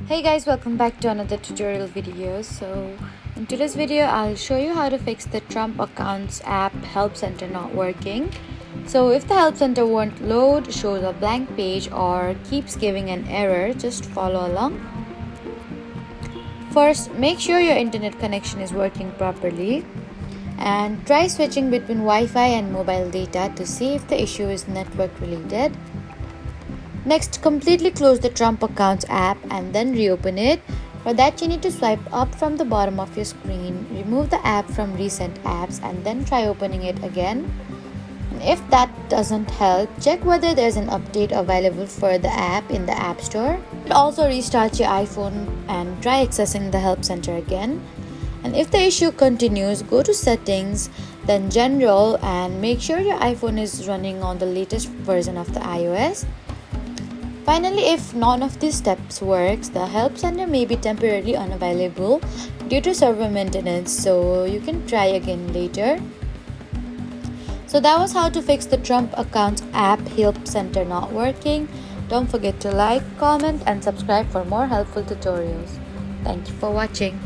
Hey guys, welcome back to another tutorial video. So in today's video I'll show you how to fix the Trump accounts app help center not working. So if the help center won't load, shows a blank page, or keeps giving an error, just follow along. First, make sure your internet connection is working properly and try switching between Wi-Fi and mobile data to see if the issue is network related. Next, completely close the Trump Accounts app and then reopen it. For that, you need to swipe up from the bottom of your screen, remove the app from recent apps, and then try opening it again. And if that doesn't help, check whether there's an update available for the app in the App Store. Also restart your iPhone and try accessing the Help Center again. And if the issue continues, go to Settings, then General, and make sure your iPhone is running on the latest version of the iOS. Finally, if none of these steps works, the help center may be temporarily unavailable due to server maintenance, so you can try again later. So that was how to fix the Trump Accounts app help center not working. Don't forget to like, comment, and subscribe for more helpful tutorials. Thank you for watching.